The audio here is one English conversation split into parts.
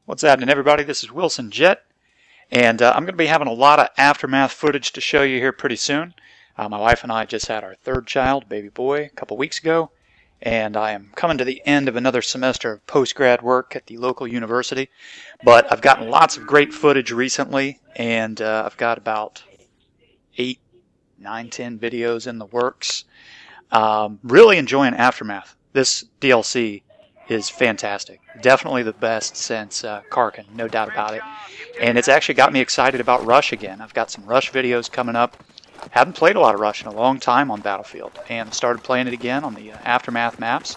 What's happening, everybody? This is Wilson Jet, and I'm going to be having a lot of aftermath footage to show you here pretty soon. My wife and I just had our third child, baby boy, a couple weeks ago, and I am coming to the end of another semester of post-grad work at the local university. But I've gotten lots of great footage recently, and I've got about 8, 9, 10 videos in the works. Really enjoying Aftermath. This DLC is fantastic. Definitely the best since Karkin, no doubt about it. And it's actually got me excited about Rush again. I've got some Rush videos coming up. Haven't played a lot of Rush in a long time on Battlefield, and started playing it again on the Aftermath maps,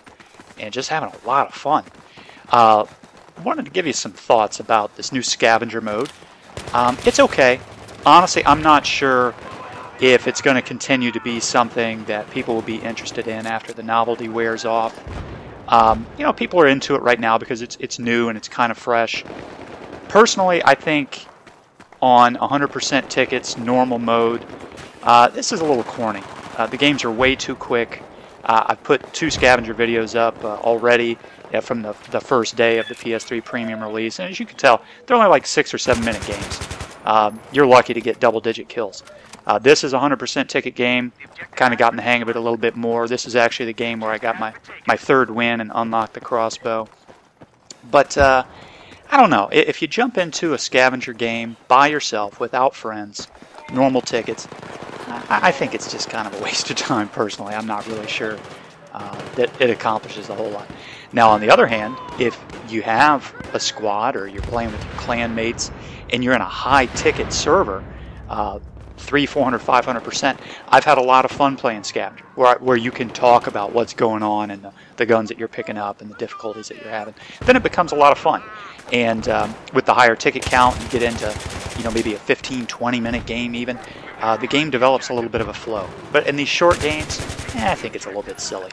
and just having a lot of fun. Wanted to give you some thoughts about this new Scavenger Mode. It's okay. Honestly, I'm not sure if it's going to continue to be something that people will be interested in after the novelty wears off. People are into it right now because it's new and it's kind of fresh. Personally, I think on 100% tickets, normal mode, this is a little corny. The games are way too quick. I've put 2 Scavenger videos up already from the first day of the PS3 premium release, and as you can tell, they're only like 6 or 7 minute games. You're lucky to get double-digit kills. This is a 100% ticket game. Kind of gotten the hang of it a little bit more. This is actually the game where I got my third win and unlocked the crossbow. But I don't know. If you jump into a scavenger game by yourself without friends, normal tickets, I think it's just kind of a waste of time personally. I'm not really sure that it accomplishes a whole lot. Now, on the other hand, if you have a squad or you're playing with your clan mates and you're in a high-ticket server, 300, 400, 500%. I've had a lot of fun playing Scavenger, where you can talk about what's going on and the guns that you're picking up and the difficulties that you're having. Then it becomes a lot of fun. And with the higher ticket count, you get into maybe a 15, 20-minute game even. The game develops a little bit of a flow. But in these short games, I think it's a little bit silly.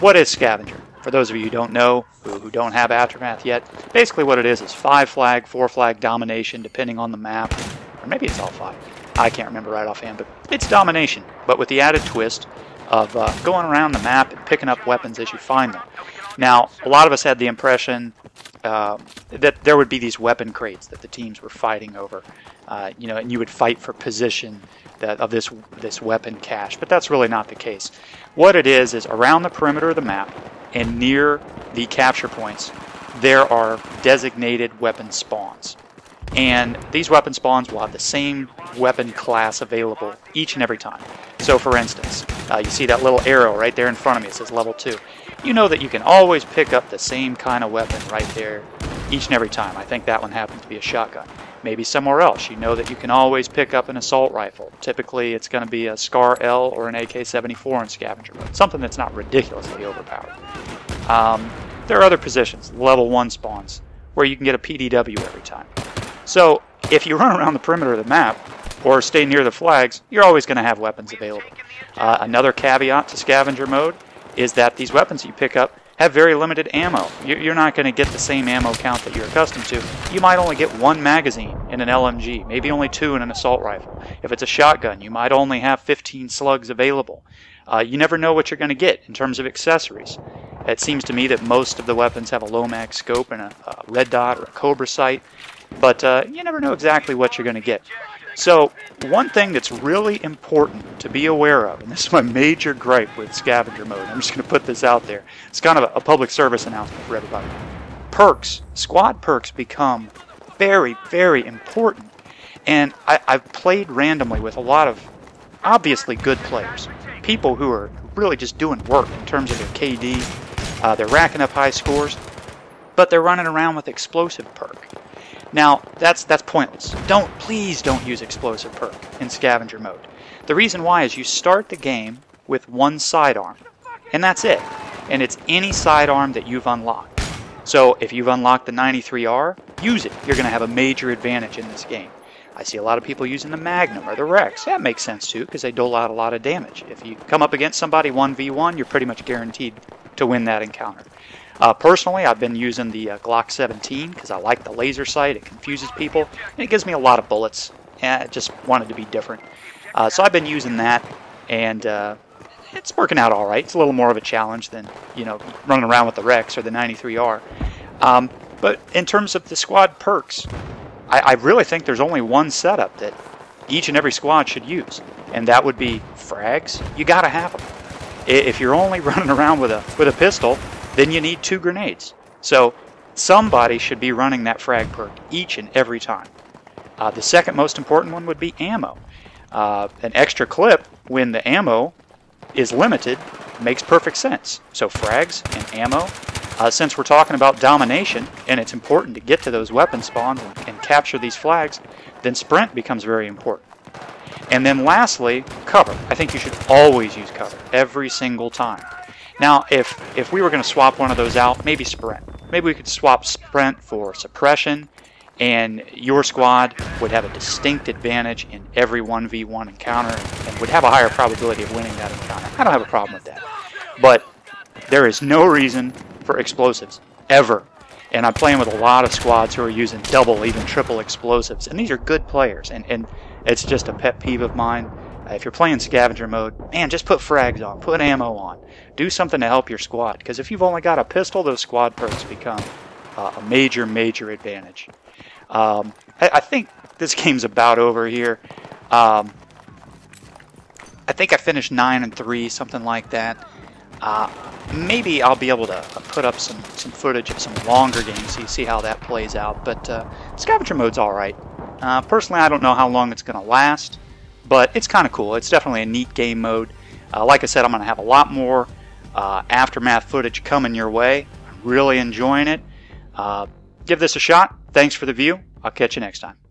What is Scavenger? For those of you who don't know, who don't have Aftermath yet, basically what it is 5 flag, 4 flag domination, depending on the map. Or maybe it's all 5. I can't remember right offhand, but it's domination, but with the added twist of going around the map and picking up weapons as you find them. Now, a lot of us had the impression that there would be these weapon crates that the teams were fighting over, and you would fight for position of this weapon cache, but that's really not the case. What it is around the perimeter of the map and near the capture points, there are designated weapon spawns. And these weapon spawns will have the same weapon class available each and every time. So for instance, you see that little arrow right there in front of me, it says level 2. You know that you can always pick up the same kind of weapon right there each and every time. I think that one happens to be a shotgun. Maybe somewhere else, you know that you can always pick up an assault rifle. Typically it's going to be a Scar L or an AK-74 in Scavenger Mode. Something that's not ridiculously overpowered. There are other positions, level 1 spawns, where you can get a PDW every time. So, if you run around the perimeter of the map, or stay near the flags, you're always going to have weapons available. Another caveat to Scavenger Mode is that these weapons you pick up have very limited ammo. You're not going to get the same ammo count that you're accustomed to. You might only get 1 magazine in an LMG, maybe only 2 in an assault rifle. If it's a shotgun, you might only have 15 slugs available. You never know what you're going to get in terms of accessories. It seems to me that most of the weapons have a low mag scope and a red dot or a cobra sight. But you never know exactly what you're going to get. So one thing that's really important to be aware of, and this is my major gripe with Scavenger Mode, I'm just going to put this out there. It's kind of a public service announcement for everybody. Perks, squad perks become very, very important. And I've played randomly with a lot of obviously good players. People who are really just doing work in terms of their KD. They're racking up high scores, but they're running around with explosive perk. Now, that's pointless. Please don't use explosive perk in Scavenger Mode. The reason why is you start the game with 1 sidearm, and that's it. And it's any sidearm that you've unlocked. So if you've unlocked the 93R, use it. You're going to have a major advantage in this game. I see a lot of people using the Magnum or the Rex. That makes sense too, because they dole out a lot of damage. If you come up against somebody 1v1, you're pretty much guaranteed to win that encounter. Personally, I've been using the Glock 17 because I like the laser sight. It confuses people, and it gives me a lot of bullets. And I just wanted to be different. So I've been using that, and it's working out all right. It's a little more of a challenge than running around with the Rex or the 93R. But in terms of the squad perks, I really think there's only one setup that each and every squad should use, and that would be frags. You gotta have them. If you're only running around with a pistol, then you need 2 grenades. So somebody should be running that frag perk each and every time. The second most important one would be ammo. An extra clip when the ammo is limited makes perfect sense. So frags and ammo. Since we're talking about domination and it's important to get to those weapon spawns and capture these flags, then sprint becomes very important. And then lastly, cover. I think you should always use cover every single time. Now, if we were going to swap one of those out, maybe sprint. Maybe we could swap sprint for suppression, and your squad would have a distinct advantage in every 1v1 encounter and would have a higher probability of winning that encounter. I don't have a problem with that. But there is no reason for explosives, ever. And I'm playing with a lot of squads who are using double, even triple explosives. And these are good players, and it's just a pet peeve of mine. If you're playing Scavenger Mode, man, just put frags on, put ammo on. Do something to help your squad, because if you've only got a pistol, those squad perks become a major, major advantage. I think this game's about over here. I think I finished 9-3, something like that. Maybe I'll be able to put up some footage of some longer games so you see how that plays out. But Scavenger Mode's alright. Personally, I don't know how long it's going to last, but it's kind of cool. It's definitely a neat game mode. Like I said, I'm going to have a lot more Aftermath footage coming your way. I'm really enjoying it. Give this a shot. Thanks for the view. I'll catch you next time.